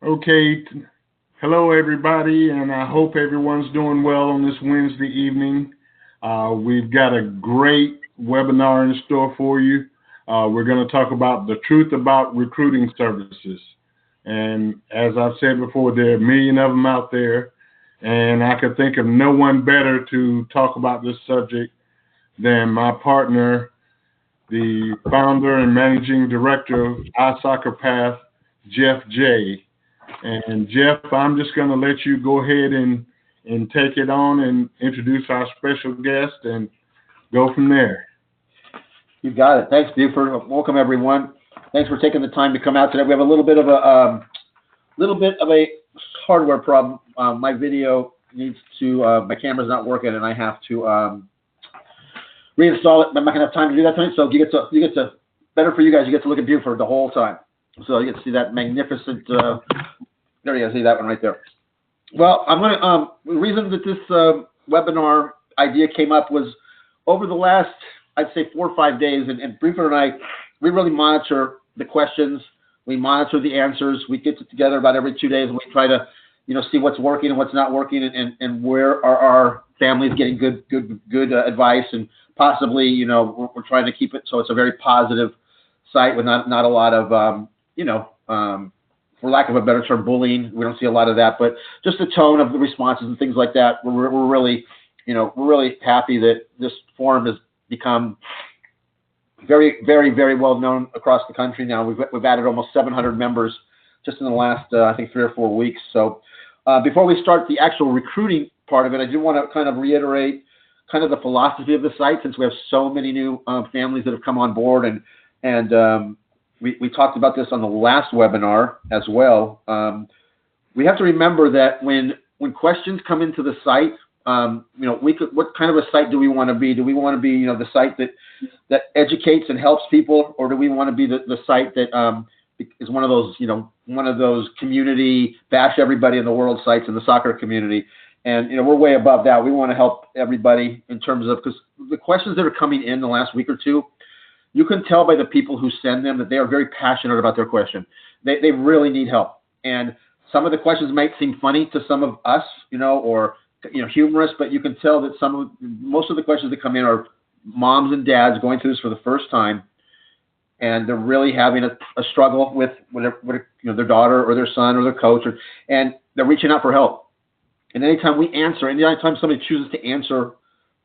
Okay. Hello, everybody, and I hope everyone's doing well on this Wednesday evening. We've got a great webinar in store for you. We're going to talk about the truth about recruiting services. And as I've said before, there are a million of them out there, and I could think of no one better to talk about this subject than my partner, the founder and managing director of iSoccer Path, Jeff J. And Jeff, I'm just going to let you go ahead and take it on and introduce our special guest and go from there. You got it. Thanks, Buford. Welcome, everyone. Thanks for taking the time to come out today. We have a little bit of a hardware problem. My video needs to my camera's not working, and I have to reinstall it. I'm not gonna have time to do that tonight. So you get to better for you guys. You get to look at Buford the whole time. So you get to see that magnificent. There you go. See that one right there. Well, I'm gonna. The reason that this webinar idea came up was over the last, I'd say, 4 or 5 days, and Buford and I, we really monitor the questions. We monitor the answers. We get together about every 2 days, and we try to, see what's working and what's not working, and where are our families getting good advice, and possibly, we're trying to keep it so it's a very positive site with not a lot of, for lack of a better term, bullying. We don't see a lot of that, but just the tone of the responses and things like that. We're really, we're really happy that this forum has become very, very, very well known across the country now. We've added almost 700 members just in the last, I think, 3 or 4 weeks. So before we start the actual recruiting part of it, I do want to kind of reiterate kind of the philosophy of the site, since we have so many new families that have come on board, and we talked about this on the last webinar as well. We have to remember that when questions come into the site, what kind of a site do we want to be? Do we want to be, the site that educates and helps people, or do we want to be the site that is one of those community bash everybody in the world sites in the soccer community? And we're way above that. We want to help everybody in terms of, because the questions that are coming in the last week or two, you can tell by the people who send them that they are very passionate about their question. They really need help. And some of the questions might seem funny to some of us, or humorous, but you can tell that most of the questions that come in are moms and dads going through this for the first time, and they're really having a struggle with their daughter or their son or their coach, and they're reaching out for help. And anytime we answer, anytime somebody chooses to answer,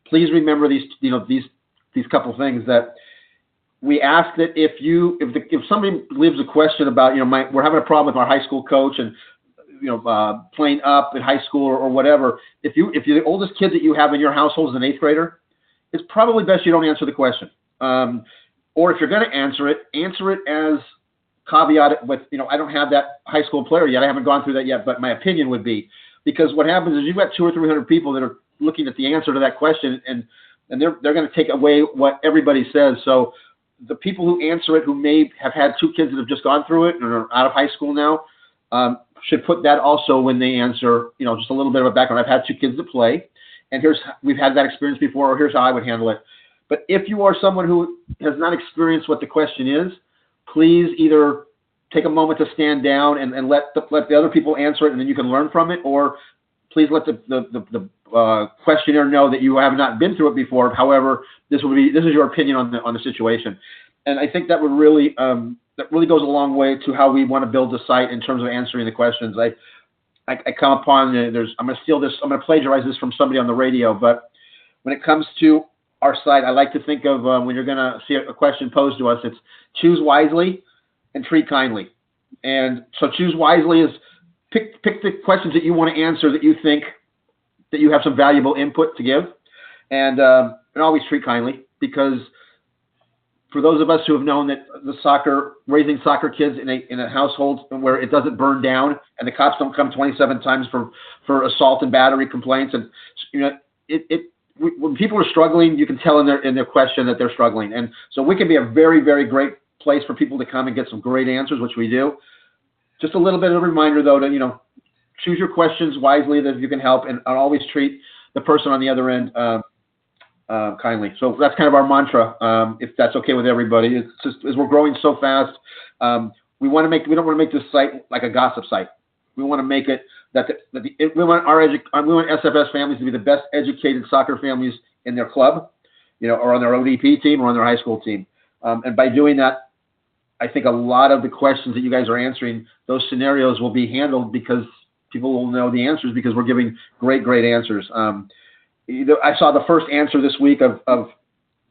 please remember these couple things that we ask. That if somebody leaves a question about, we're having a problem with our high school coach and playing up in high school or whatever. If you're the oldest kid that you have in your household is an 8th grader, it's probably best you don't answer the question. Or if you're going to answer it as caveat with, I don't have that high school player yet. I haven't gone through that yet, but my opinion would be, because what happens is you've got 200 or 300 people that are looking at the answer to that question, and they're going to take away what everybody says. So the people who answer it, who may have had 2 kids that have just gone through it and are out of high school now, should put that also when they answer, just a little bit of a background. I've had 2 kids that play, and we've had that experience before, or here's how I would handle it. But if you are someone who has not experienced what the question is, please either take a moment to stand down and let the other people answer it, and then you can learn from it, or please let the questioner know that you have not been through it before. However, this is your opinion on the situation, and I think that would really goes a long way to how we want to build the site in terms of answering the questions. I come upon I'm going to steal this. I'm going to plagiarize this from somebody on the radio, but when it comes to our site, I like to think of when you're going to see a question posed to us, it's choose wisely and treat kindly. And so choose wisely is pick the questions that you want to answer that you think that you have some valuable input to give, and always treat kindly, because for those of us who have known that raising soccer kids in a household where it doesn't burn down and the cops don't come 27 times for assault and battery complaints, and when people are struggling, you can tell in their question that they're struggling. And so we can be a very, very great place for people to come and get some great answers, which we do. Just a little bit of a reminder, though, to choose your questions wisely, that you can help, and always treat the person on the other end kindly. So that's kind of our mantra, if that's okay with everybody. It's just, as we're growing so fast, we don't want to make this site like a gossip site. We want to make it we want SFS families to be the best educated soccer families in their club, or on their ODP team or on their high school team. And by doing that, I think a lot of the questions that you guys are answering, those scenarios will be handled because people will know the answers because we're giving great, great answers. I saw the first answer this week of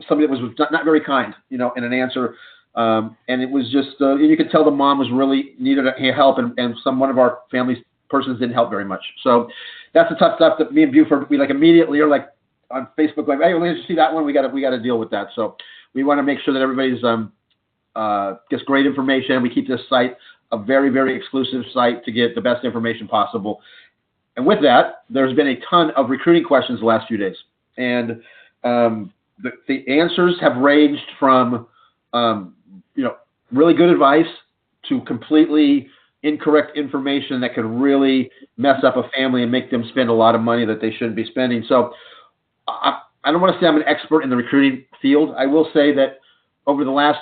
somebody that was not very kind, in an answer. And it was just, you could tell the mom was really needed help, and one of our family's persons didn't help very much. So that's the tough stuff that me and Buford, we immediately are on Facebook going, hey, let's see that one. We got to deal with that. So we want to make sure that everybody's gets great information. We keep this site a very, very exclusive site to get the best information possible. And with that, there's been a ton of recruiting questions the last few days. And the answers have ranged from, really good advice to completely incorrect information that could really mess up a family and make them spend a lot of money that they shouldn't be spending. So I don't want to say I'm an expert in the recruiting field. I will say that over the last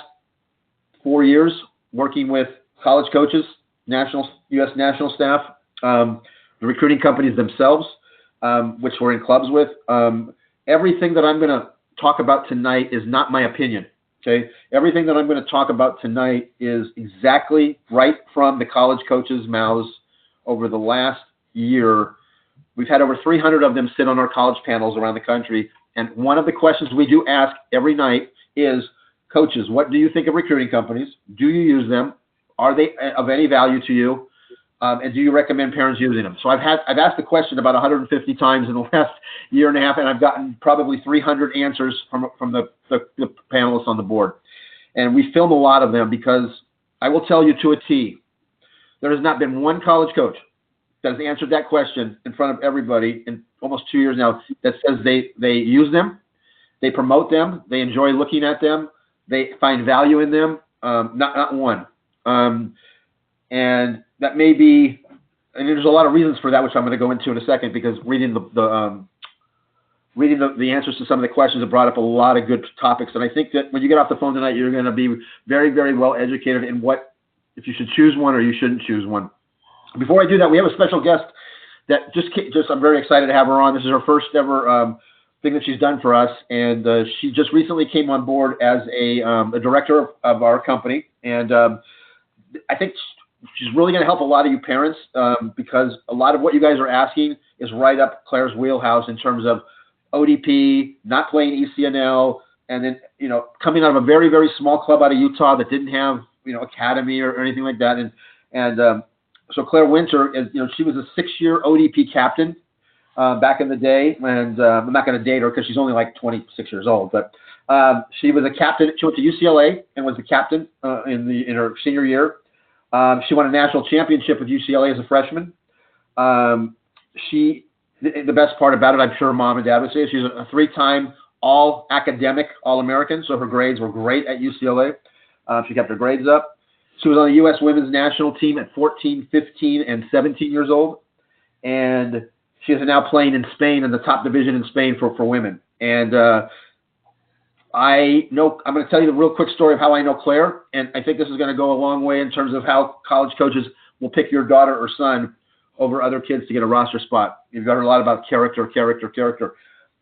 4 years, working with college coaches, U.S. national staff, the recruiting companies themselves, which we're in clubs with, everything that I'm going to talk about tonight is not my opinion. Okay, everything that I'm going to talk about tonight is exactly right from the college coaches' mouths over the last year. We've had over 300 of them sit on our college panels around the country, and one of the questions we do ask every night is, coaches, what do you think of recruiting companies? Do you use them? Are they of any value to you? And do you recommend parents using them? So I've asked the question about 150 times in the last year and a half, and I've gotten probably 300 answers from the panelists on the board. And we film a lot of them because I will tell you to a T, there has not been one college coach that has answered that question in front of everybody in almost 2 years now that says they use them, they promote them, they enjoy looking at them, they find value in them. Not one. And that may be, and there's a lot of reasons for that, which I'm going to go into in a second, because reading the answers to some of the questions have brought up a lot of good topics. And I think that when you get off the phone tonight, you're going to be very, very well educated in if you should choose one or you shouldn't choose one. Before I do that, we have a special guest that just I'm very excited to have her on. This is her first ever thing that she's done for us. And she just recently came on board as a director of our company. And I think she's really going to help a lot of you parents because a lot of what you guys are asking is right up Claire's wheelhouse in terms of ODP, not playing ECNL, and then, coming out of a very, very small club out of Utah that didn't have, academy or anything like that. And so Claire Winter is, she was a 6-year ODP captain back in the day. And I'm not going to date her because she's only like 26 years old, but she was a captain. She went to UCLA and was the captain in her senior year. She won a national championship with UCLA as a freshman. The best part about it, I'm sure mom and dad would say, she's a 3-time all-academic All-American, so her grades were great at UCLA. She kept her grades up. She was on the U.S. women's national team at 14, 15, and 17 years old. And she is now playing in Spain, in the top division in Spain for women. And I'm going to tell you the real quick story of how I know Claire, and I think this is going to go a long way in terms of how college coaches will pick your daughter or son over other kids to get a roster spot. You've heard a lot about character.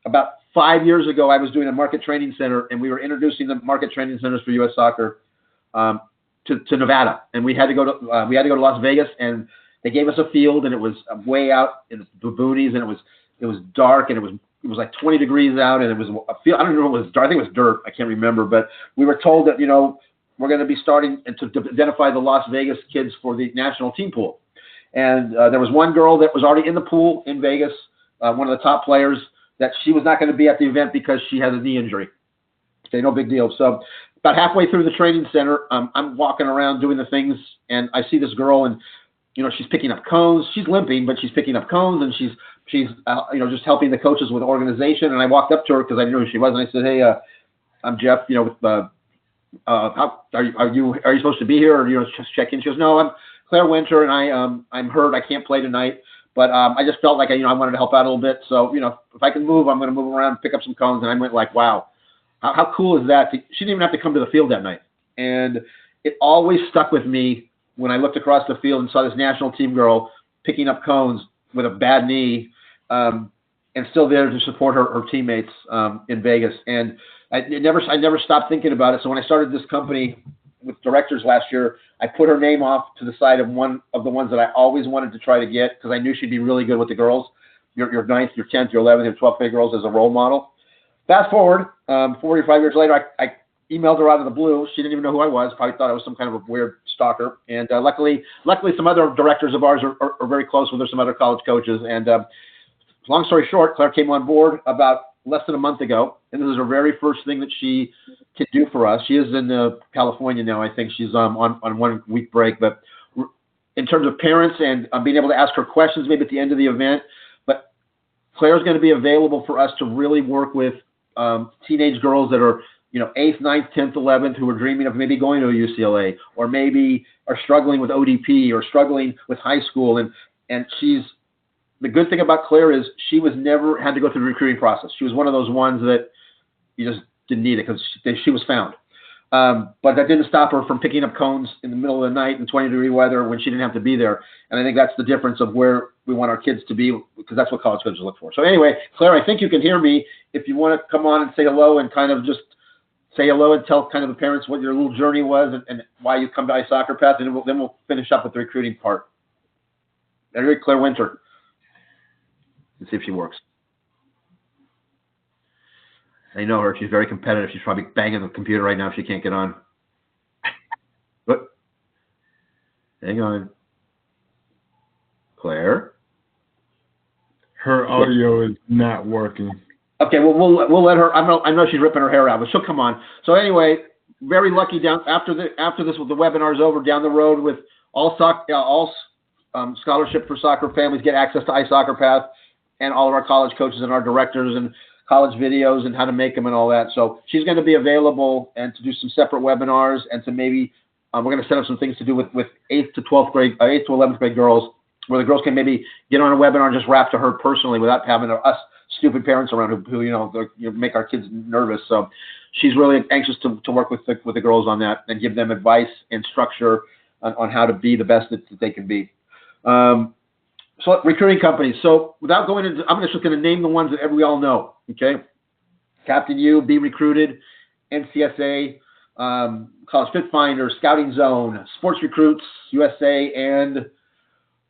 About 5 years ago, I was doing a market training center, and we were introducing the market training centers for U.S. Soccer to Nevada, and we had to go to Las Vegas, and they gave us a field, and it was way out in the boonies, and it was dark, and it was like 20 degrees out, and it was a field. I don't know if it was dark. I think it was dirt. I can't remember, but we were told that we're going to be starting to identify the Las Vegas kids for the national team pool. And there was one girl that was already in the pool in Vegas, one of the top players, that she was not going to be at the event because she has a knee injury. Okay, no big deal. So about halfway through the training center, I'm walking around doing the things, and I see this girl, and she's picking up cones. She's limping, but she's picking up cones, and she's just helping the coaches with organization. And I walked up to her because I knew who she was, and I said, "Hey, I'm Jeff. How are you supposed to be here, or just check in?" She goes, "No, I'm Claire Winter, and I'm hurt. I can't play tonight, but I just felt like I wanted to help out a little bit. So if I can move, I'm going to move around, pick up some cones." And I went like, "Wow, how cool is that?" She didn't even have to come to the field that night, and it always stuck with me when I looked across the field and saw this national team girl picking up cones with a bad knee, and still there to support her teammates in Vegas. And I never stopped thinking about it. So when I started this company with directors last year, I put her name off to the side of one of the ones that I always wanted to try to get, because I knew she'd be really good with the girls, your 9th, your 10th, your 11th, your 12th grade girls as a role model. Fast forward, 45 years later, I emailed her out of the blue. She didn't even know who I was. Probably thought I was some kind of a weird stalker. And luckily, some other directors of ours are very close with her, some other college coaches. And long story short, Claire came on board about less than a month ago, and this is her very first thing that she can do for us. She is in California now. I think she's on 1 week break. But in terms of parents and being able to ask her questions maybe at the end of the event, but Claire's going to be available for us to really work with teenage girls that are 8th, 9th, 10th, 11th, who are dreaming of maybe going to a UCLA, or maybe are struggling with ODP or struggling with high school. And the good thing about Claire is she was never had to go through the recruiting process. She was one of those ones that you just didn't need it because she was found. But that didn't stop her from picking up cones in the middle of the night in 20-degree weather when she didn't have to be there. And I think that's the difference of where we want our kids to be, because that's what college coaches look for. So anyway, Claire, I think you can hear me. If you want to come on and say hello and kind of just say hello and tell kind of the parents what your little journey was and why you come to Ice Soccer Path, and then we'll finish up with the recruiting part. There, Claire Winter. Let's see if she works. I know her. She's very competitive. She's probably banging the computer right now if she can't get on. But hang on. Claire? Her audio is not working. Okay, well, we'll let her. I know she's ripping her hair out, but she'll come on. So anyway, very lucky after this, with the webinar's over, down the road with all scholarship for soccer families get access to Ice Soccer Path, and all of our college coaches and our directors and college videos and how to make them and all that. So she's going to be available and to do some separate webinars, and to maybe we're going to set up some things to do with 8th to 12th grade, 8th to 11th grade girls, where the girls can maybe get on a webinar and just rap to her personally without having us stupid parents around who make our kids nervous. So she's really anxious to work with the girls on that and give them advice and structure on how to be the best that they can be. So recruiting companies. So without going into, I'm just going to name the ones that we all know. Okay, Captain U, Be Recruited, NCSA, College Fit Finder, Scouting Zone, Sports Recruits USA, and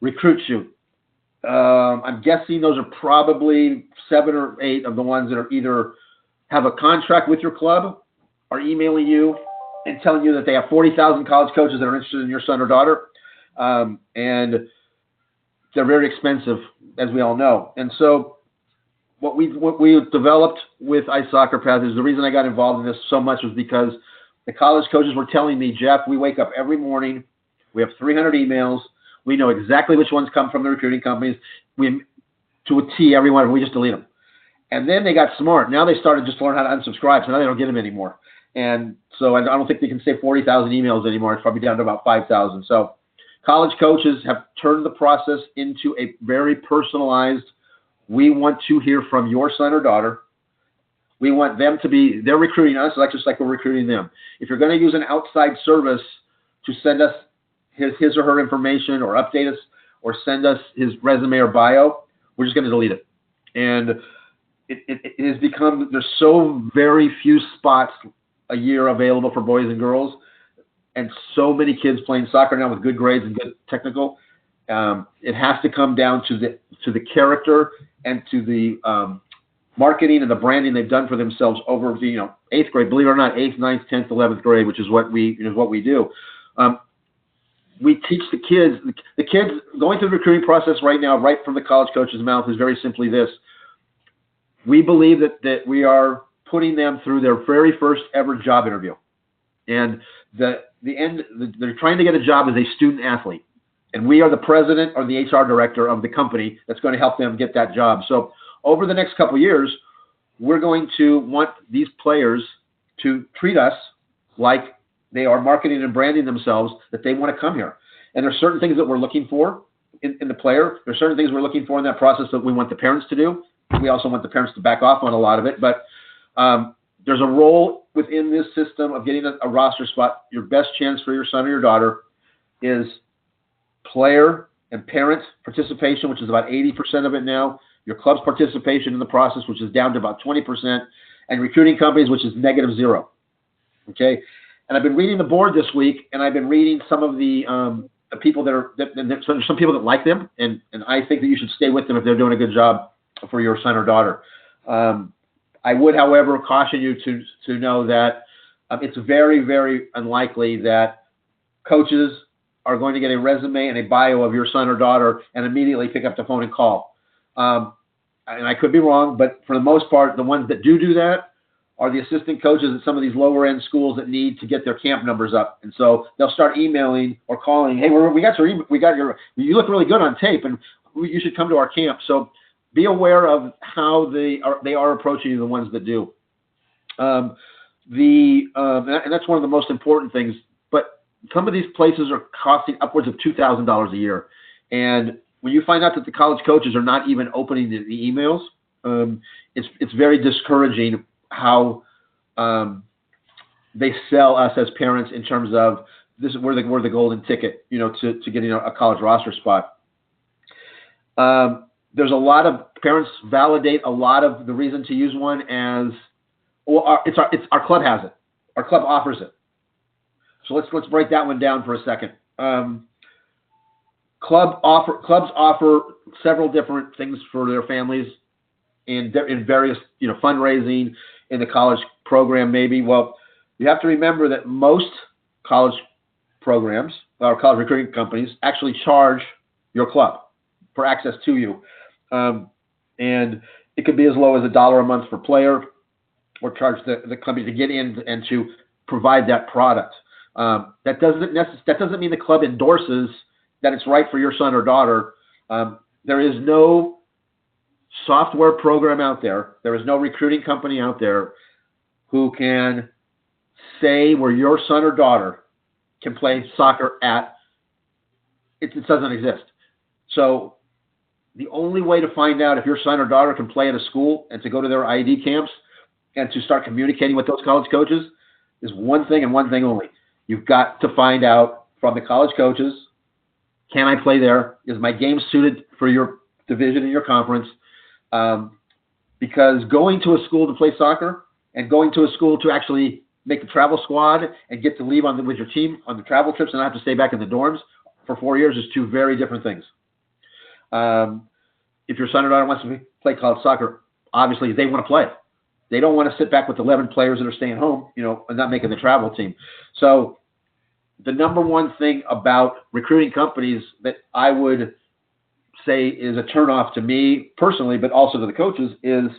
Recruit Shoot. I'm guessing those are probably 7 or 8 of the ones that are either have a contract with your club, are emailing you and telling you that they have 40,000 college coaches that are interested in your son or daughter, and they're very expensive, as we all know. And so what we developed with Ice Soccer Path is the reason I got involved in this so much was because the college coaches were telling me, Jeff, we wake up every morning, we have 300 emails, we know exactly which ones come from the recruiting companies, to a T, every one, we just delete them. And then they got smart. Now they started just to learn how to unsubscribe, so now they don't get them anymore. And so I don't think they can say 40,000 emails anymore. It's probably down to about 5,000. So college coaches have turned the process into a very personalized, we want to hear from your son or daughter. We want them to be, they're recruiting us, just like we're recruiting them. If you're going to use an outside service to send us his or her information or update us or send us his resume or bio, we're just going to delete it. And it has become, there's so very few spots a year available for boys and girls, and so many kids playing soccer now with good grades and good technical. It has to come down to the character and to the marketing and the branding they've done for themselves over the 8th grade. Believe it or not, 8th, 9th, 10th, 11th grade, which is what we do. We teach the kids going through the recruiting process right now, right from the college coach's mouth, is very simply this. We believe that we are putting them through their very first ever job interview. And they're trying to get a job as a student athlete. And we are the president or the HR director of the company that's going to help them get that job. So over the next couple of years, we're going to want these players to treat us like they are marketing and branding themselves, that they want to come here. And there's certain things that we're looking for in the player. There's certain things we're looking for in that process that we want the parents to do. We also want the parents to back off on a lot of it. But there's a role within this system of getting a roster spot. Your best chance for your son or your daughter is player and parent participation, which is about 80% of it now, your club's participation in the process, which is down to about 20%, and recruiting companies, which is -0. Okay, and I've been reading the board this week, and I've been reading some of the people there's some people that like them, and I think that you should stay with them if they're doing a good job for your son or daughter. I would, however, caution you to know that it's very, very unlikely that coaches are going to get a resume and a bio of your son or daughter and immediately pick up the phone and call. And I could be wrong, but for the most part, the ones that do that are the assistant coaches at some of these lower end schools that need to get their camp numbers up. And so they'll start emailing or calling, hey, you look really good on tape, and you should come to our camp. So be aware of how they are approaching you, the ones that do. And that's one of the most important things. But some of these places are costing upwards of $2,000 a year. And when you find out that the college coaches are not even opening the emails, it's very discouraging how they sell us as parents in terms of we're the golden ticket, to getting a college roster spot. There's a lot of parents validate a lot of the reason to use one as, well, our club has it, our club offers it. So let's break that one down for a second. Clubs offer several different things for their families in various, fundraising in the college program, maybe. Well, you have to remember that most college programs or college recruiting companies actually charge your club for access to you. And it could be as low as $1 a month per player, or charge the company to get in and to provide that product. That doesn't mean the club endorses that it's right for your son or daughter. There is no software program out there. There is no recruiting company out there who can say where your son or daughter can play soccer at. It doesn't exist. So the only way to find out if your son or daughter can play at a school and to go to their ID camps and to start communicating with those college coaches is one thing and one thing only. You've got to find out from the college coaches, can I play there? Is my game suited for your division and your conference? Because going to a school to play soccer and going to a school to actually make the travel squad and get to leave with your team on the travel trips and not have to stay back in the dorms for 4 years is two very different things. If your son or daughter wants to play college soccer, obviously they want to play. They don't want to sit back with 11 players that are staying home, and not making the travel team. So the number one thing about recruiting companies that I would say is a turnoff to me personally, but also to the coaches, is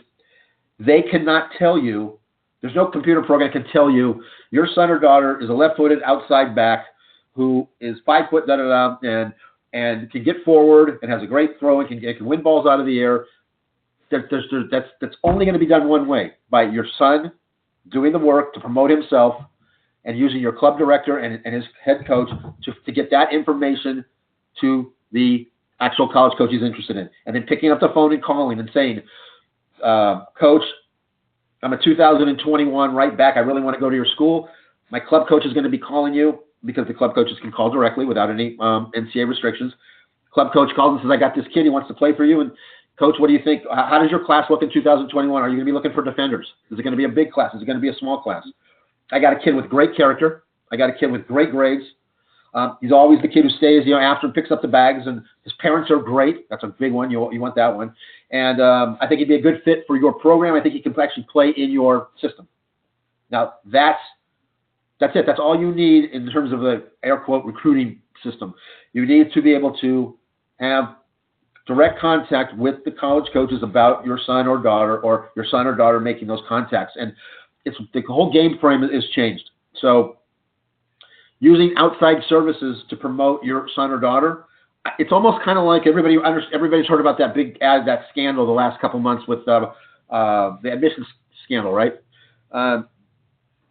they cannot tell you, there's no computer program that can tell you your son or daughter is a left-footed outside back who is 5 foot, and can get forward and has a great throw and can win balls out of the air. That's only going to be done one way, by your son doing the work to promote himself and using your club director and his head coach to get that information to the actual college coach he's interested in. And then picking up the phone and calling and saying, Coach, I'm a 2021 right back. I really want to go to your school. My club coach is going to be calling you, because the club coaches can call directly without any NCAA restrictions. Club coach calls and says, I got this kid. He wants to play for you. And Coach, what do you think? How does your class look in 2021? Are you going to be looking for defenders? Is it going to be a big class? Is it going to be a small class? I got a kid with great character. I got a kid with great grades. He's always the kid who stays, after and picks up the bags, and his parents are great. That's a big one. You want that one. And I think he'd be a good fit for your program. I think he can actually play in your system. Now, that's it. That's all you need in terms of the air quote recruiting system. You need to be able to have direct contact with the college coaches about your son or daughter, or your son or daughter making those contacts. And the whole game frame is changed. So using outside services to promote your son or daughter, it's almost kind of like everybody's heard about that big ad, that scandal the last couple months with the admissions scandal, right?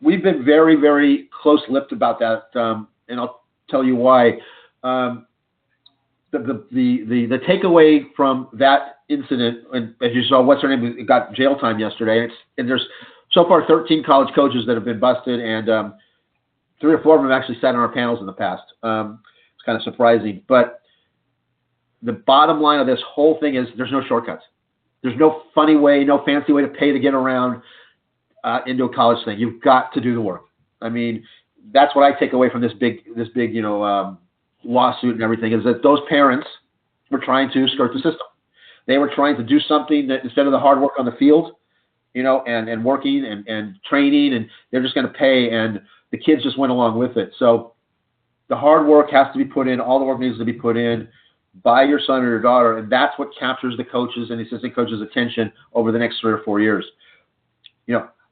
We've been very, very close-lipped about that, and I'll tell you why. The takeaway from that incident, and as you saw, what's her name got jail time yesterday, and there's so far 13 college coaches that have been busted, and 3 or 4 of them have actually sat on our panels in the past. It's kind of surprising, but the bottom line of this whole thing is there's no shortcuts. There's no funny way, no fancy way to pay to get around into a college thing. You've got to do the work. I mean, that's what I take away from this big lawsuit and everything, is that those parents were trying to skirt the system. They were trying to do something that, instead of the hard work on the field, and working and training, and they're just going to pay, and the kids just went along with it. So the hard work has to be put in. All the work needs to be put in by your son or your daughter, and that's what captures the coaches and the assistant coaches' attention over the next 3 or 4 years.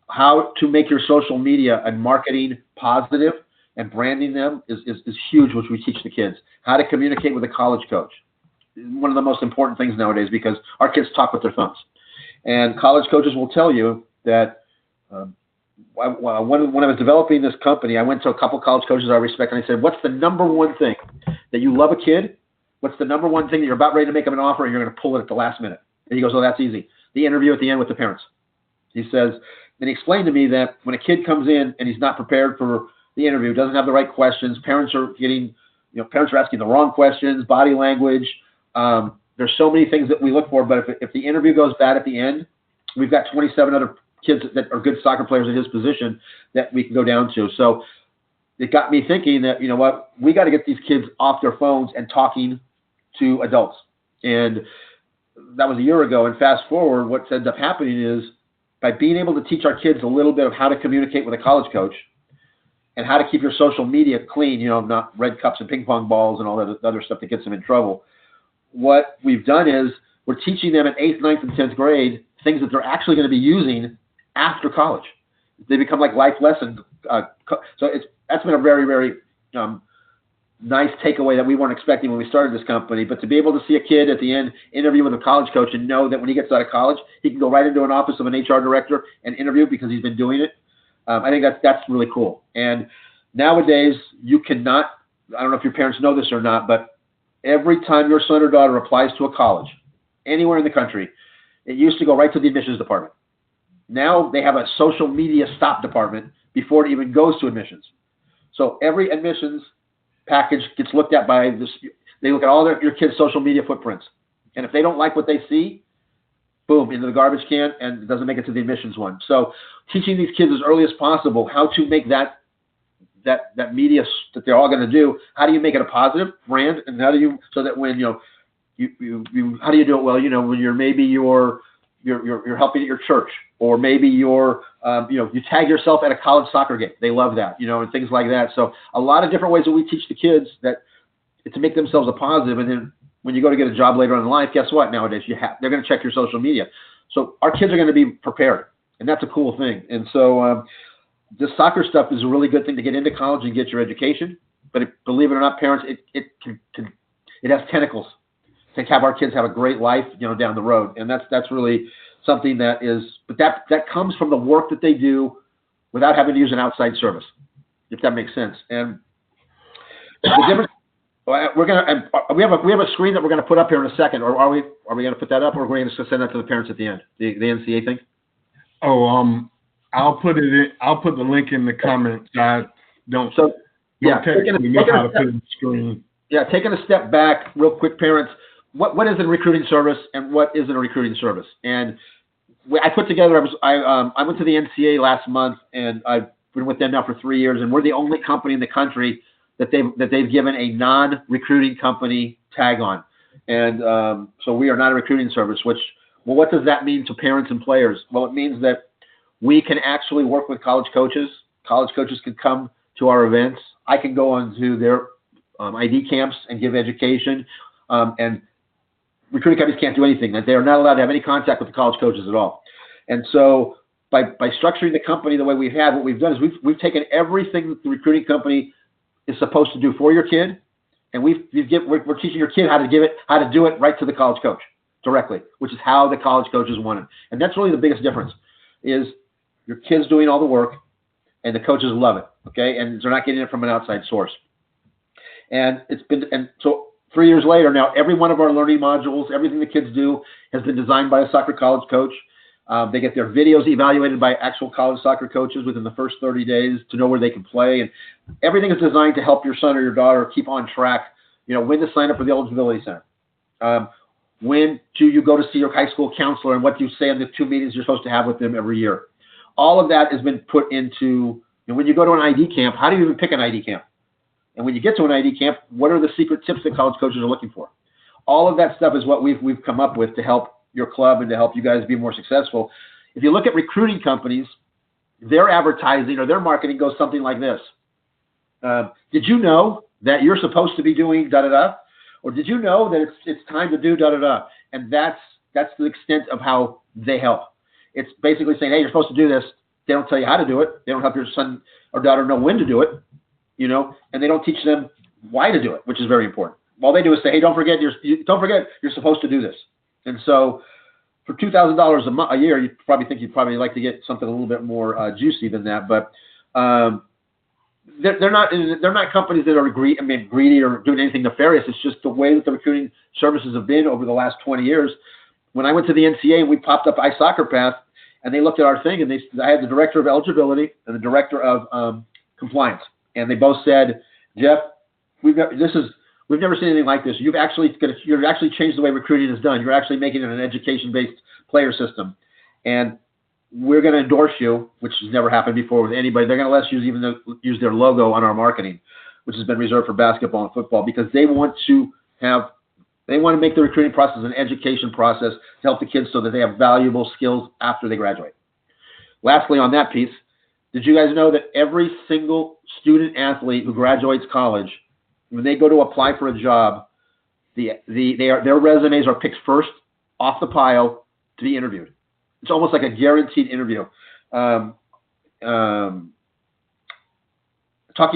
How to make your social media and marketing positive and branding them is huge, which we teach the kids. How to communicate with a college coach. One of the most important things nowadays, because our kids talk with their thumbs. And college coaches will tell you that when I was developing this company, I went to a couple college coaches I respect, and I said, what's the number one thing that you love a kid? What's the number one thing that you're about ready to make them an offer and you're going to pull it at the last minute? And he goes, oh, that's easy. The interview at the end with the parents. He says, and he explained to me that when a kid comes in and he's not prepared for the interview, doesn't have the right questions, parents are asking the wrong questions, body language. There's so many things that we look for, but if the interview goes bad at the end, we've got 27 other kids that are good soccer players in his position that we can go down to. So it got me thinking that, we got to get these kids off their phones and talking to adults. And that was a year ago. And fast forward, what ends up happening is, by being able to teach our kids a little bit of how to communicate with a college coach and how to keep your social media clean, not red cups and ping pong balls and all that other stuff that gets them in trouble. What we've done is we're teaching them in 8th, 9th, and 10th grade things that they're actually going to be using after college. They become like life lessons. So that's been a very, very nice takeaway that we weren't expecting when we started this company. But to be able to see a kid at the end interview with a college coach and know that when he gets out of college, he can go right into an office of an HR director and interview because he's been doing it. I think that's really cool. And nowadays, you cannot, I don't know if your parents know this or not, but every time your son or daughter applies to a college, anywhere in the country, it used to go right to the admissions department. Now they have a social media stop department before it even goes to admissions. So every admissions package gets looked at by this. They look at all your kids' social media footprints. And if they don't like what they see, boom, into the garbage can, and it doesn't make it to the admissions one. So teaching these kids as early as possible how to make that media that they're all going to do, how do you make it a positive brand, and how do you, so that when, how do you do it well, when you're helping at your church, or maybe you tag yourself at a college soccer game. They love that, and things like that. So a lot of different ways that we teach the kids that to make themselves a positive. And then when you go to get a job later on in life, guess what? Nowadays, they're going to check your social media. So our kids are going to be prepared, and that's a cool thing. And so this soccer stuff is a really good thing to get into college and get your education. But believe it or not, parents, it has tentacles to have our kids have a great life, down the road. And that's really something that is, but that comes from the work that they do without having to use an outside service, if that makes sense. And the difference, we have a screen that we're going to put up here in a second, or are we going to put that up, or are we going to send that to the parents at the end, the NCA thing? Oh, I'll put the link in the comments. Don't technically know how to put it in the screen. Yeah, taking a step back real quick, parents, what is a recruiting service and what isn't a recruiting service? And I put together, I went to the NCA last month, and I've been with them now for 3 years, and we're the only company in the country that they've given a non-recruiting company tag on. And so we are not a recruiting service, what does that mean to parents and players? Well, it means that we can actually work with college coaches. College coaches can come to our events. I can go onto their ID camps and give education. And recruiting companies can't do anything. They are not allowed to have any contact with the college coaches at all. And so by structuring the company the way we've had, what we've done is we've taken everything that the recruiting company is supposed to do for your kid, and we're teaching your kid how to do it right to the college coach directly, which is how the college coaches want it. And that's really the biggest difference, is your kid's doing all the work, and the coaches love it, okay? And they're not getting it from an outside source. And so 3 years later, now every one of our learning modules, everything the kids do has been designed by a soccer college coach. They get their videos evaluated by actual college soccer coaches within the first 30 days to know where they can play. And everything is designed to help your son or your daughter keep on track, when to sign up for the eligibility center. When do you go to see your high school counselor, and what do you say in the 2 meetings you're supposed to have with them every year? All of that has been put into, and when you go to an ID camp, how do you even pick an ID camp? And when you get to an ID camp, what are the secret tips that college coaches are looking for? All of that stuff is what we've come up with to help your club and to help you guys be more successful. If you look at recruiting companies, their advertising or their marketing goes something like this. Did you know that you're supposed to be doing da-da-da? Or did you know that it's time to do da-da-da? And that's the extent of how they help. It's basically saying, hey, you're supposed to do this. They don't tell you how to do it. They don't help your son or daughter know when to do it, and they don't teach them why to do it, which is very important. All they do is say, hey, don't forget you're supposed to do this. And so for $2,000 a year, you probably think you'd probably like to get something a little bit more juicy than that. But they're not companies that are greedy or doing anything nefarious. It's just the way that the recruiting services have been over the last 20 years. When I went to the NCAA and we popped up iSoccer Path, and they looked at our thing, and I had the director of eligibility and the director of compliance, and they both said, Jeff, we've never seen anything like this. You're actually changed the way recruiting is done. You're actually making it an education-based player system, and we're going to endorse you, which has never happened before with anybody. They're going to let us use their logo on our marketing, which has been reserved for basketball and football, because they want to make the recruiting process an education process to help the kids so that they have valuable skills after they graduate. Lastly, on that piece, did you guys know that every single student athlete who graduates college, when they go to apply for a job, their resumes are picked first off the pile to be interviewed? It's almost like a guaranteed interview. Talking to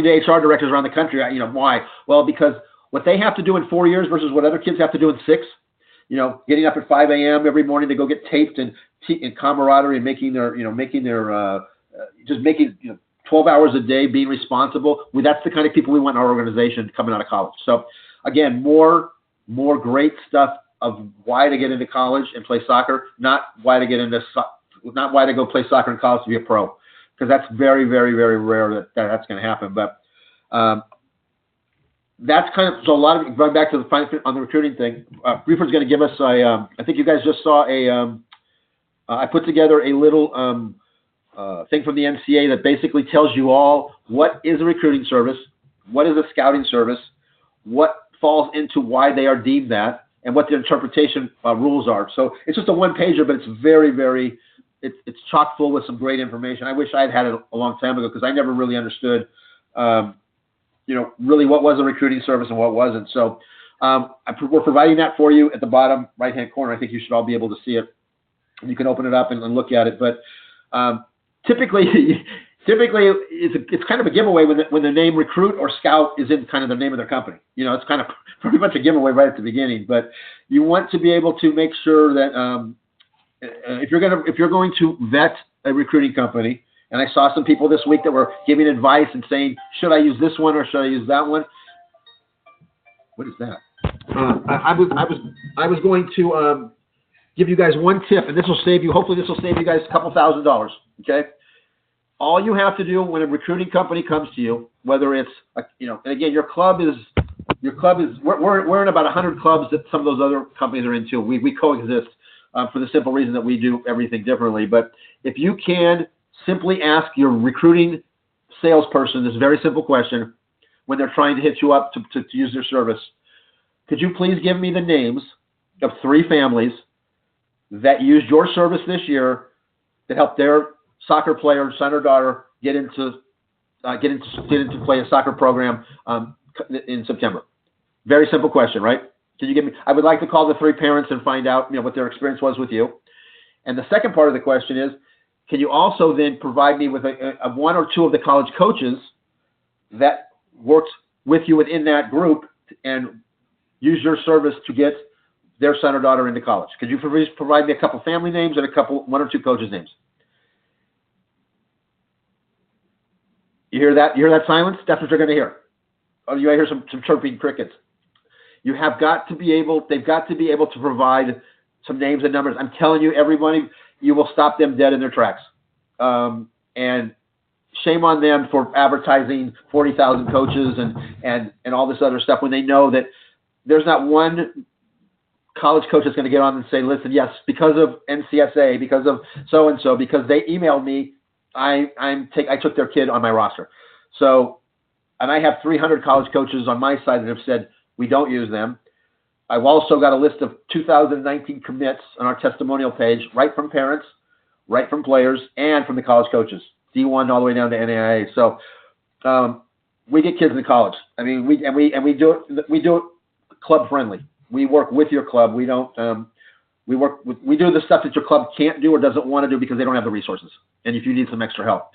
HR directors around the country, why? Well, because what they have to do in 4 years versus what other kids have to do in 6, getting up at 5 a.m. every morning to go get taped and camaraderie and making 12 hours a day, being responsible. That's the kind of people we want in our organization coming out of college. So again, more great stuff of why to get into college and play soccer, not why to go play soccer in college to be a pro, because that's very, very, very rare that's going to happen. But that's kind of, so a lot of, going back to on the recruiting thing, Buford's going to give us I think you guys just saw I put together a little thing from the NCAA that basically tells you all what is a recruiting service, what is a scouting service, what falls into why they are deemed that, and what the interpretation rules are. So it's just a one-pager, but it's very, very, it's chock full with some great information. I wish I had had it a long time ago, because I never really understood really what was a recruiting service and what wasn't. So we're providing that for you at the bottom right-hand corner. I think you should all be able to see it. You can open it up and look at it. But typically it's kind of a giveaway when the name recruit or scout is in kind of the name of their company. It's kind of pretty much a giveaway right at the beginning. But you want to be able to make sure that if you're going to vet a recruiting company, and I saw some people this week that were giving advice and saying, should I use this one or should I use that one? What is that? I was going to give you guys one tip, and hopefully this will save you guys a couple $1,000s, okay? All you have to do when a recruiting company comes to you, whether it's, and again, your club is, we're in about 100 clubs that some of those other companies are in too. We coexist for the simple reason that we do everything differently. But if you can simply ask your recruiting salesperson this very simple question when they're trying to hit you up to use their service, could you please give me the names of 3 families that used your service this year that helped their soccer player, son or daughter, get into play a soccer program in September? Very simple question, right? Can you give me? I would like to call the 3 parents and find out what their experience was with you. And the second part of the question is, can you also then provide me with a 1 or 2 of the college coaches that worked with you within that group and use your service to get their son or daughter into college? Could you provide me a couple family names and 1 or 2 coaches' names? You hear that? You hear that silence? That's what you're going to hear. Oh, you might hear some chirping crickets. They've got to be able to provide some names and numbers. I'm telling you, everybody, you will stop them dead in their tracks. And shame on them for advertising 40,000 coaches and all this other stuff when they know that there's not one college coach is going to get on and say, listen, yes, because of NCSA, because of so-and-so, because they emailed me, I took their kid on my roster. So, and I have 300 college coaches on my side that have said we don't use them. I've also got a list of 2019 commits on our testimonial page, right from parents, right from players, and from the college coaches, D1 all the way down to NAIA. So we get kids in college. I mean, we do it club friendly. We work with your club. We don't. We do the stuff that your club can't do or doesn't want to do because they don't have the resources, and if you need some extra help.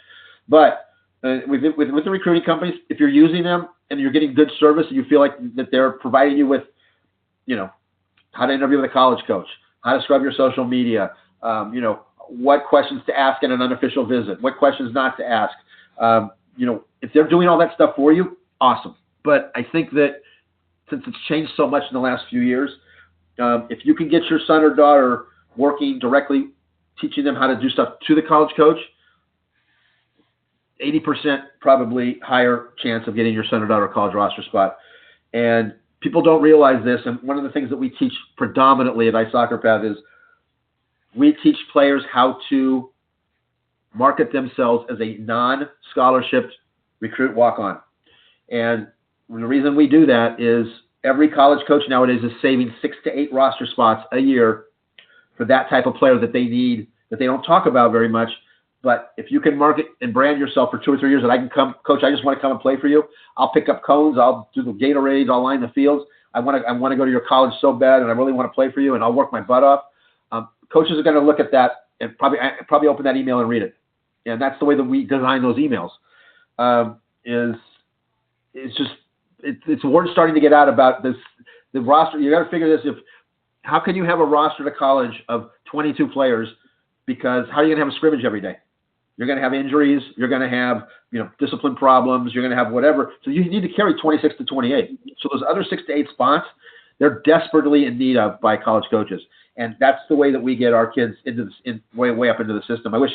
But with the recruiting companies, if you're using them and you're getting good service, and you feel like that they're providing you with, how to interview with a college coach, how to scrub your social media, what questions to ask at an unofficial visit, what questions not to ask. If they're doing all that stuff for you, awesome. But I think that since it's changed so much in the last few years, if you can get your son or daughter working directly, teaching them how to do stuff to the college coach, 80% probably higher chance of getting your son or daughter a college roster spot. And people don't realize this. And one of the things that we teach predominantly at iSoccerPath is we teach players how to market themselves as a non-scholarship recruit walk-on. And the reason we do that is every college coach nowadays is saving 6 to 8 roster spots a year for that type of player that they need, that they don't talk about very much. But if you can market and brand yourself for 2 or 3 years that I can come, coach, I just want to come and play for you. I'll pick up cones. I'll do the Gatorades. I'll line the fields. I want to go to your college so bad, and I really want to play for you, and I'll work my butt off. Coaches are going to look at that and probably open that email and read it. And that's the way that we design those emails. It's word starting to get out about this, the roster. You got to figure this. How can you have a roster to college of 22 players? Because how are you going to have a scrimmage every day? You're going to have injuries. You're going to have discipline problems. You're going to have whatever. So you need to carry 26 to 28. So those other 6 to 8 spots, they're desperately in need of by college coaches. And that's the way that we get our kids into this, way up into the system. I wish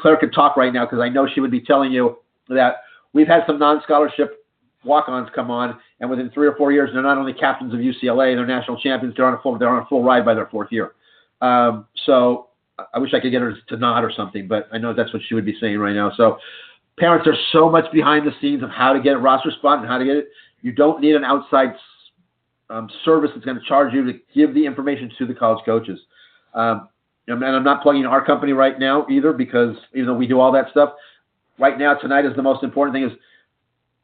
Claire could talk right now, because I know she would be telling you that we've had some non-scholarship walk-ons come on, and within 3 or 4 years, they're not only captains of UCLA, they're national champions. They're on a full ride by their 4th year. So I wish I could get her to nod or something, but I know that's what she would be saying right now. So parents are so much behind the scenes of how to get a roster spot and how to get it. You don't need an outside service that's going to charge you to give the information to the college coaches. And I'm not plugging our company right now either, because even though we do all that stuff, right now tonight is the most important thing is,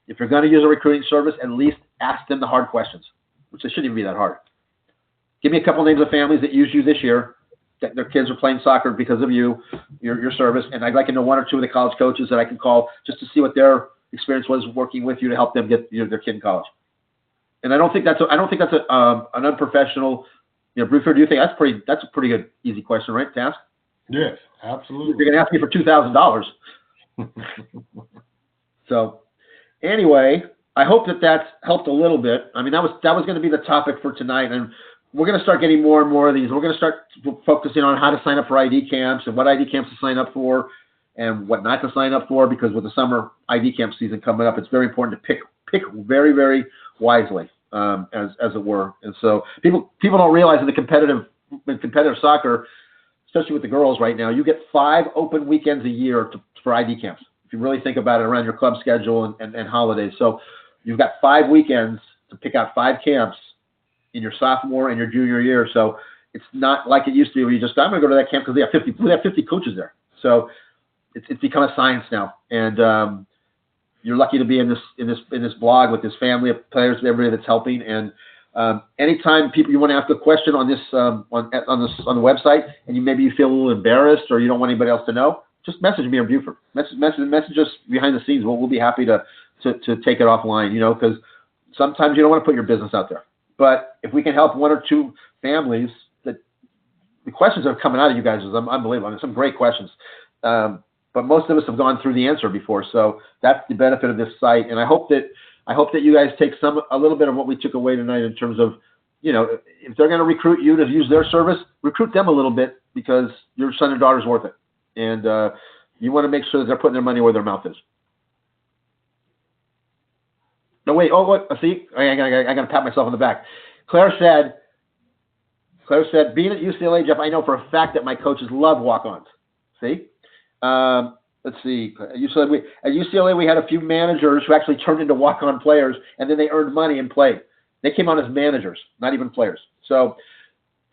if you're going to use a recruiting service, at least ask them the hard questions, which they shouldn't even be that hard. Give me a couple names of families that used you this year, that their kids are playing soccer because of your service, and I'd like to know 1 or 2 of the college coaches that I can call just to see what their experience was working with you to help them get their kid in college. And I don't think that's an unprofessional. Bruford, do you think that's a pretty good easy question, right, to ask? Yes, absolutely. You're going to ask me for $2,000. So anyway, I hope that that's helped a little bit. I mean, that was going to be the topic for tonight, and we're going to start getting more and more of these. We're going to start focusing on how to sign up for ID camps and what ID camps to sign up for and what not to sign up for, because with the summer ID camp season coming up, it's very important to pick very, very wisely, as it were. And so people don't realize in competitive soccer, especially with the girls right now, you get 5 open weekends a year for ID camps. If you really think about it, around your club schedule and holidays. So you've got 5 weekends to pick out 5 camps in your sophomore and your junior year. So it's not like it used to be where I'm going to go to that camp because we have 50 coaches there. So it's become a science now. And you're lucky to be in this blog with this family of players, everybody that's helping. And anytime you want to ask a question on this on the website, and maybe you feel a little embarrassed or you don't want anybody else to know, just message me or Buford. Message us behind the scenes. We'll be happy to take it offline, because sometimes you don't want to put your business out there. But if we can help 1 or 2 families, that the questions that are coming out of you guys is unbelievable. I mean, some great questions. But most of us have gone through the answer before, so that's the benefit of this site. And I hope that you guys take a little bit of what we took away tonight in terms of, if they're going to recruit you to use their service, recruit them a little bit, because your son or daughter's worth it. And you want to make sure that they're putting their money where their mouth is. No, wait. Oh, what? See, I got to pat myself on the back. Claire said, Claire said, being at UCLA, Jeff, I know for a fact that my coaches love walk-ons. See? Let's see. At UCLA, we had a few managers who actually turned into walk-on players, and then they earned money and played. They came on as managers, not even players. So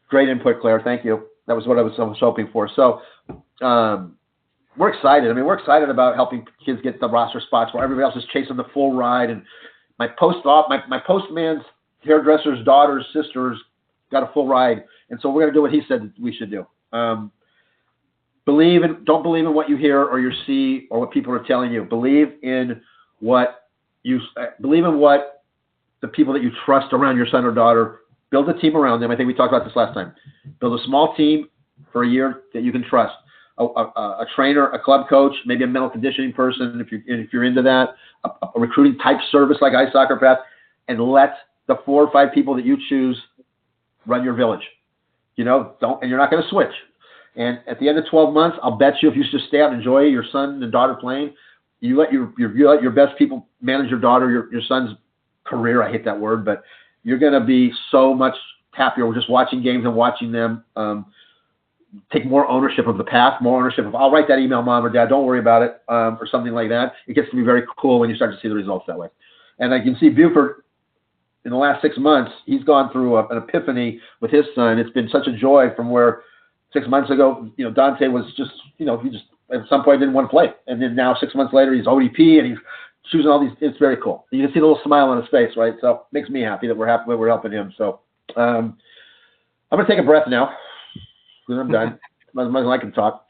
great input, Claire. Thank you. That was what I was hoping for. So we're excited. I mean, we're excited about helping kids get the roster spots where everybody else is chasing the full ride. And my postman's hairdresser's daughter's sister's got a full ride. And so we're going to do what he said we should do. Don't believe in what you hear or you see or what people are telling you. Believe in what the people that you trust around your son or daughter. Build a team around them. I think we talked about this last time. Build a small team for a year that you can trust. A trainer, a club coach, maybe a mental conditioning person if you're into that, a recruiting type service like Ice Soccer Path, and let the 4 or 5 people that you choose run your village. And you're not going to switch. And at the end of 12 months, I'll bet you if you just stay out and enjoy your son and daughter playing, you let your best people manage your daughter, your son's career. I hate that word, but you're going to be so much happier just watching games and watching them take more ownership of the path, more ownership of, I'll write that email, Mom or Dad, don't worry about it, or something like that. It gets to be very cool when you start to see the results that way. And I can see Buford in the last 6 months, he's gone through an epiphany with his son. It's been such a joy from where 6 months ago, Dante was just, he just at some point didn't want to play. And then now 6 months later, he's ODP and he's choosing all these. It's very cool. You can see the little smile on his face, right? So it makes me happy that we're helping him. So I'm going to take a breath now. I'm done. As much as I can talk.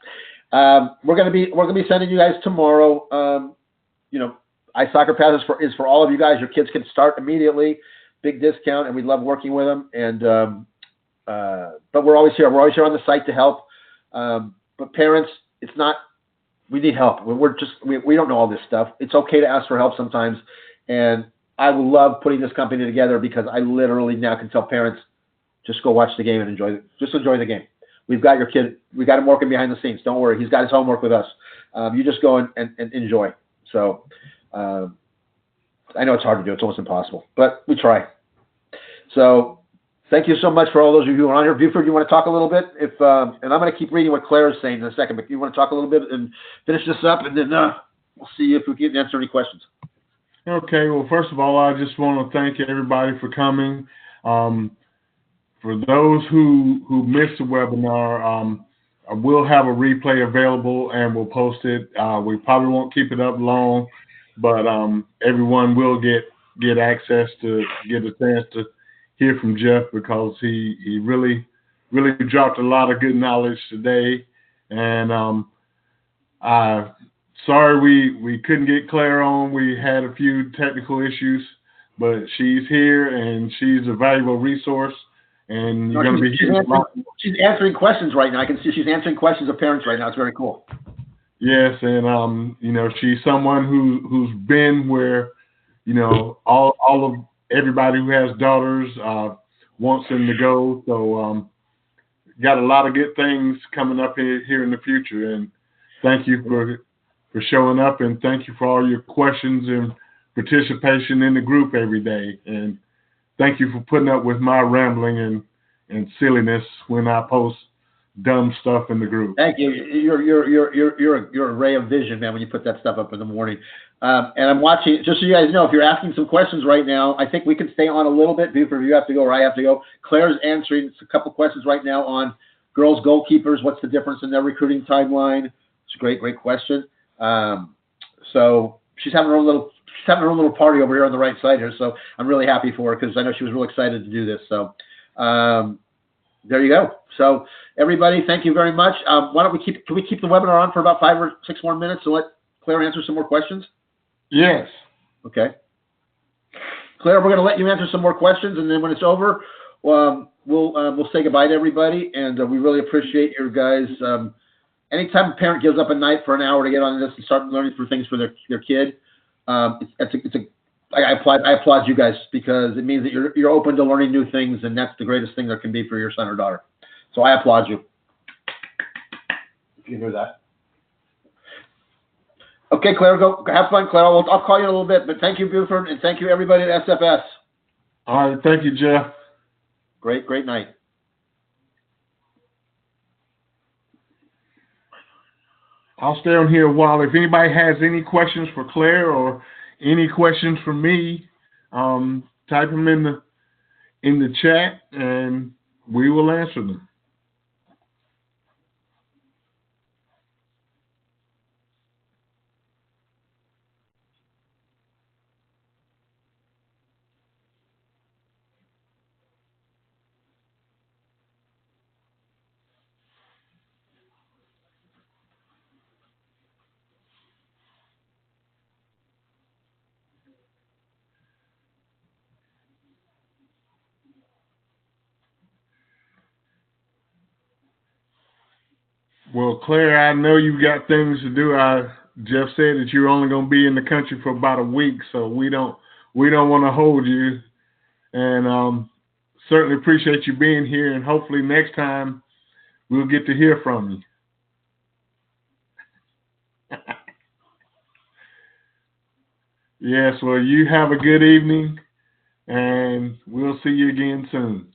We're gonna be sending you guys tomorrow. Ice Soccer Pass is for all of you guys. Your kids can start immediately, big discount, and we love working with them. And but we're always here. We're always here on the site to help. But parents, it's not. We need help. We don't know all this stuff. It's okay to ask for help sometimes. And I love putting this company together because I literally now can tell parents, just go watch the game and enjoy the game. We've got your kid. We got him working behind the scenes. Don't worry. He's got his homework with us. You just go and enjoy. So I know it's hard to do. It's almost impossible, but we try. So thank you so much for all those of you who are on here. Buford, you want to talk a little bit? And I'm going to keep reading what Claire is saying in a second, but you want to talk a little bit and finish this up, and then we'll see if we can answer any questions. Okay. Well, first of all, I just want to thank everybody for coming. For those who missed the webinar, we'll have a replay available and we'll post it. We probably won't keep it up long, but everyone will get access to get a chance to hear from Jeff because he really dropped a lot of good knowledge today. And sorry we couldn't get Claire on. We had a few technical issues, but she's here and she's a valuable resource. And you're going to be she's answering questions right now. I can see she's answering questions of parents right now. It's very cool. Yes, and she's someone who's been where all of everybody who has daughters wants them to go. So got a lot of good things coming up here in the future. And thank you for showing up, and thank you for all your questions and participation in the group every day. And thank you for putting up with my rambling and silliness when I post dumb stuff in the group. Thank you. You're a ray of vision, man, when you put that stuff up in the morning. And I'm watching, just so you guys know, if you're asking some questions right now, I think we can stay on a little bit. Buford, you have to go or I have to go. Claire's answering a couple questions right now on girls goalkeepers. What's the difference in their recruiting timeline? It's a great question. So she's having her own little party over here on the right side here. So I'm really happy for her because I know she was real excited to do this. So there you go. So everybody, thank you very much. Can we keep the webinar on for about 5 or 6 more minutes and let Claire answer some more questions? Yes. Okay. Claire, we're going to let you answer some more questions, and then when it's over, we'll say goodbye to everybody. And we really appreciate your guys. Anytime a parent gives up a night for an hour to get on this and start learning for things for their kid, I applaud you guys because it means that you're open to learning new things, and that's the greatest thing there can be for your son or daughter. So I applaud you. If you hear that. Okay, Claire, go have fun, Claire. I'll call you in a little bit, but thank you, Buford, and thank you, everybody at SFS. All right, thank you, Jeff. Great night. I'll stay on here a while. If anybody has any questions for Claire or any questions for me, type them in the chat and we will answer them. Well, Claire, I know you've got things to do. Jeff said that you're only going to be in the country for about a week, so we don't want to hold you. And certainly appreciate you being here. And hopefully next time we'll get to hear from you. Yes. Well, you have a good evening, and we'll see you again soon.